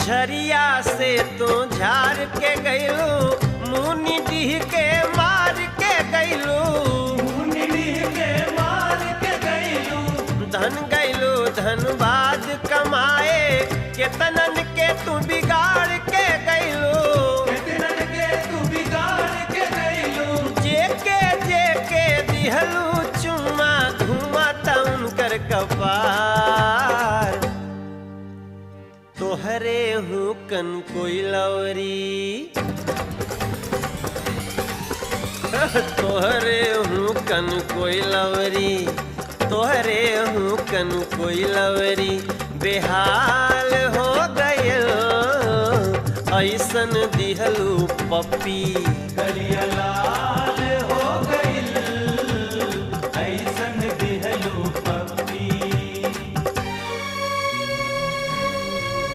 झरिया से तो झार के गईलू मुनि डीह के मार के गईलू धन गईलू धनबाद कमाए केतनन के तू बिगाड़ के गईलू जेके दिहलू चुम्मा घुमा तउन कर कपार तोहरे हूँ कन कोई लवरी तोहरे हूँ कन कोई लवरी तोहरे हूँ कन कोई लवरी बेहाल हो गयल ऐसन दिहलू पप्पी गलिया लाल